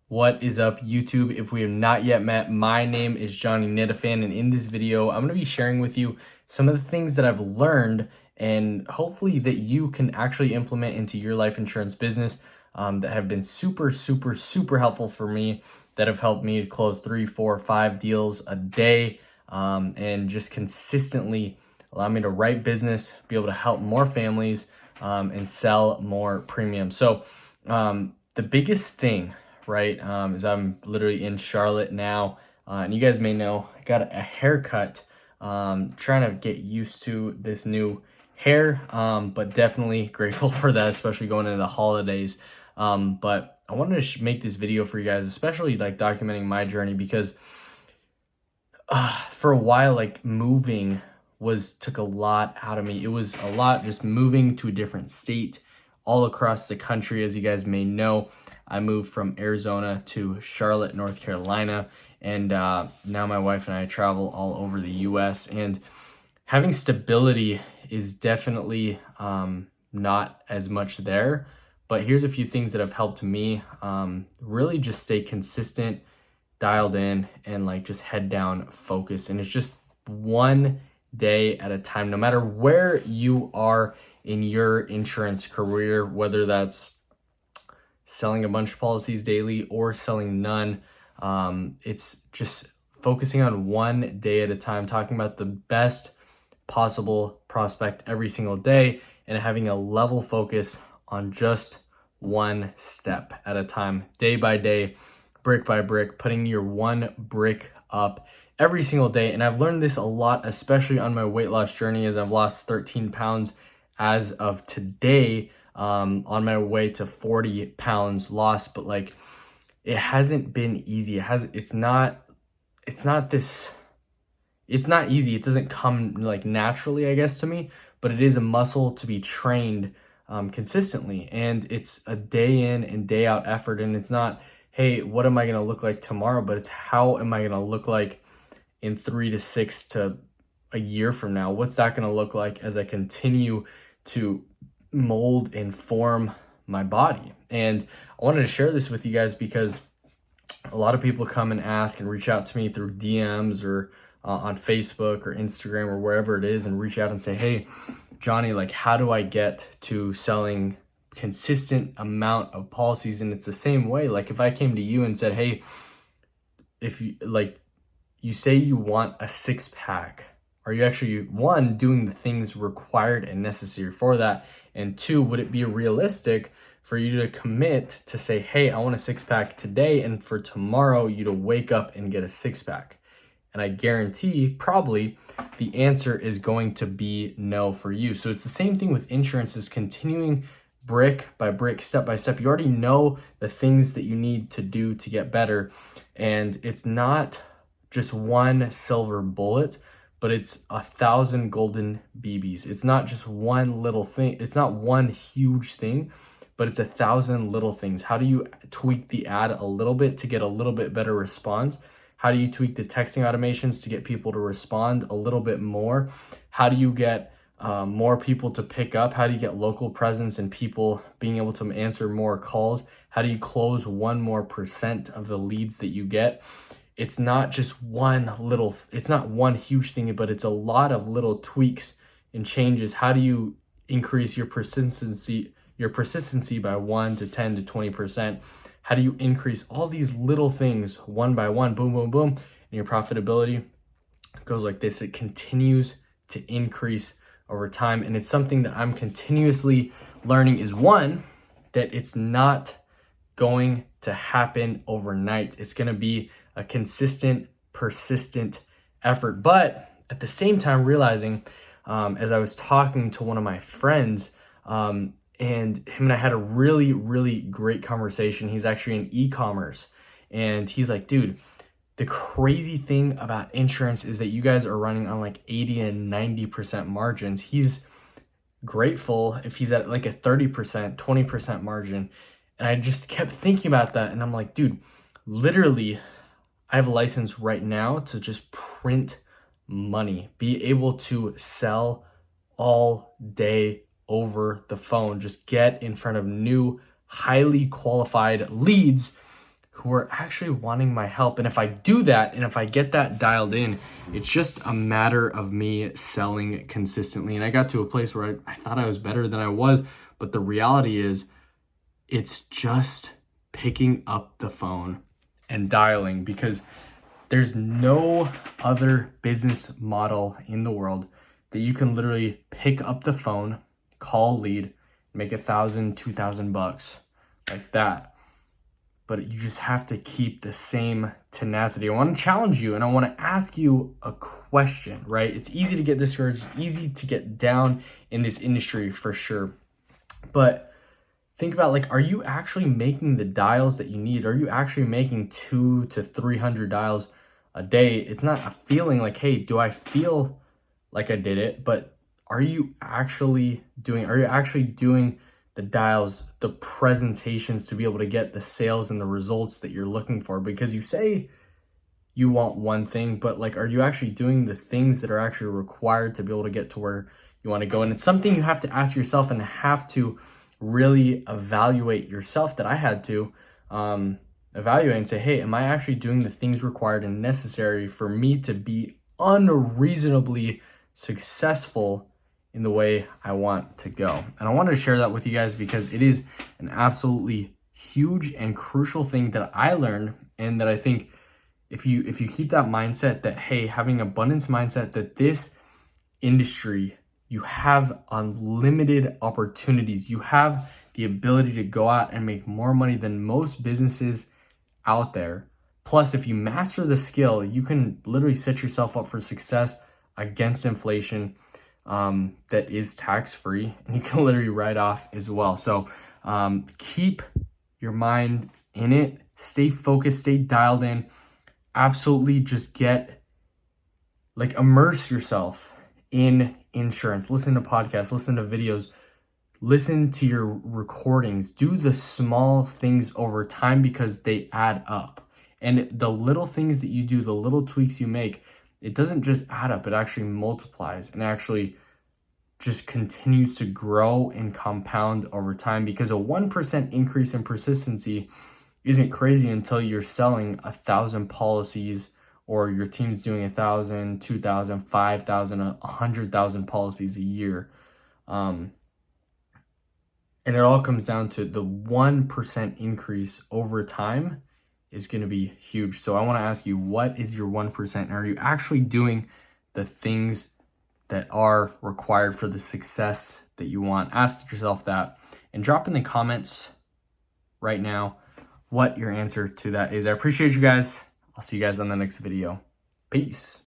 What is up, YouTube? If we have not yet met, my name is Johnny Nitafan, and in this video, I'm going to be sharing with you some of the things that I've learned and hopefully that you can actually implement into your life insurance business that have been super helpful for me, that have helped me to close 3, 4, 5 deals a day and just consistently allow me to write business, be able to help more families and sell more premium. So the biggest thing, right, is I'm literally in Charlotte now, and you guys may know I got a haircut, trying to get used to this new hair, but definitely grateful for that, especially going into the holidays. But I wanted to make this video for you guys, especially like documenting my journey, because for a while, like moving took a lot out of me. It was a lot just moving to a different state all across the country. As you guys may know, I moved from Arizona to Charlotte, North Carolina, and now my wife and I travel all over the US, and having stability is definitely not as much there. But here's a few things that have helped me really just stay consistent, dialed in, and like just head down focus. And it's just one day at a time, no matter where you are in your insurance career, whether that's selling a bunch of policies daily or selling none. It's just focusing on one day at a time, talking about the best possible prospect every single day, and having a level focus on just one step at a time, day by day, brick by brick, putting your one brick up every single day. And I've learned this a lot, especially on my weight loss journey, as I've lost 13 pounds as of today, on my way to 40 pounds lost. But like, it hasn't been easy. It's not easy. It doesn't come like naturally, I guess, to me, but it is a muscle to be trained consistently. And it's a day in and day out effort. And it's not, hey, what am I going to look like tomorrow? But it's, how am I going to look like in 3 to 6 to a year from now? What's that going to look like as I continue to mold and form my body? And I wanted to share this with you guys because a lot of people come and ask and reach out to me through DMs or on Facebook or Instagram or wherever it is, and reach out and say, hey, Johnny, like, how do I get to selling consistent amount of policies? And it's the same way. Like, if I came to you and said, hey, if you like, you say you want a 6-pack, are you actually, one, doing the things required and necessary for that? And two, would it be realistic for you to commit to say, hey, I want a 6-pack today, and for tomorrow you to wake up and get a 6-pack? And I guarantee probably the answer is going to be no for you. So it's the same thing with insurance, is continuing brick by brick, step by step. You already know the things that you need to do to get better. And it's not just one silver bullet, but it's 1,000 golden BBs. It's not just one little thing. It's not one huge thing, but it's 1,000 little things. How do you tweak the ad a little bit to get a little bit better response? How do you tweak the texting automations to get people to respond a little bit more? How do you get more people to pick up? How do you get local presence and people being able to answer more calls? How do you close 1% more of the leads that you get? It's not just it's not one huge thing, but it's a lot of little tweaks and changes. How do you increase your persistency by 1 to 10 to 20%? How do you increase all these little things one by one, boom, boom, boom, and your profitability goes like this. It continues to increase over time. And it's something that I'm continuously learning, is one, that it's not going to happen overnight. It's going to be a consistent, persistent effort. But at the same time, realizing, as I was talking to one of my friends, and him and I had a really great conversation. He's actually in e-commerce, and he's like, dude, the crazy thing about insurance is that you guys are running on like 80 and 90% margins. He's grateful if he's at like a 30%, 20% margin. And I just kept thinking about that, and I'm like, dude, literally, I have a license right now to just print money, be able to sell all day over the phone, just get in front of new, highly qualified leads who are actually wanting my help. And if I do that, and if I get that dialed in, it's just a matter of me selling consistently. And I got to a place where I thought I was better than I was, but the reality is it's just picking up the phone and dialing, because there's no other business model in the world that you can literally pick up the phone, call a lead, make $1,000, $2,000 like that. But you just have to keep the same tenacity. I want to challenge you and I want to ask you a question, right? It's easy to get discouraged, easy to get down in this industry for sure. But think about, like, are you actually making the dials that you need? Are you actually making 200 to 300 dials a day? It's not a feeling like, hey, do I feel like I did it? But are you actually doing the dials, the presentations to be able to get the sales and the results that you're looking for? Because you say you want one thing, but like, are you actually doing the things that are actually required to be able to get to where you want to go? And it's something you have to ask yourself and have to really evaluate yourself, that I had to evaluate and say, hey, am I actually doing the things required and necessary for me to be unreasonably successful in the way I want to go? And I wanted to share that with you guys because it is an absolutely huge and crucial thing that I learned, and that I think if you keep that mindset, that, hey, having abundance mindset, that this industry, you have unlimited opportunities. You have the ability to go out and make more money than most businesses out there. Plus, if you master the skill, you can literally set yourself up for success against inflation that is tax-free, and you can literally write off as well. So keep your mind in it, stay focused, stay dialed in. Absolutely just immerse yourself in insurance. Listen to podcasts, listen to videos, listen to your recordings. Do the small things over time because they add up. And the little things that you do, the little tweaks you make, it doesn't just add up, it actually multiplies and actually just continues to grow and compound over time, because a 1% increase in persistency isn't crazy until you're selling 1,000 policies, or your team's doing 1,000, 2,000, 5,000, 100,000 policies a year. And it all comes down to the 1% increase over time is going to be huge. So I want to ask you, what is your 1%? Are you actually doing the things that are required for the success that you want? Ask yourself that and drop in the comments right now what your answer to that is. I appreciate you guys. I'll see you guys on the next video. Peace.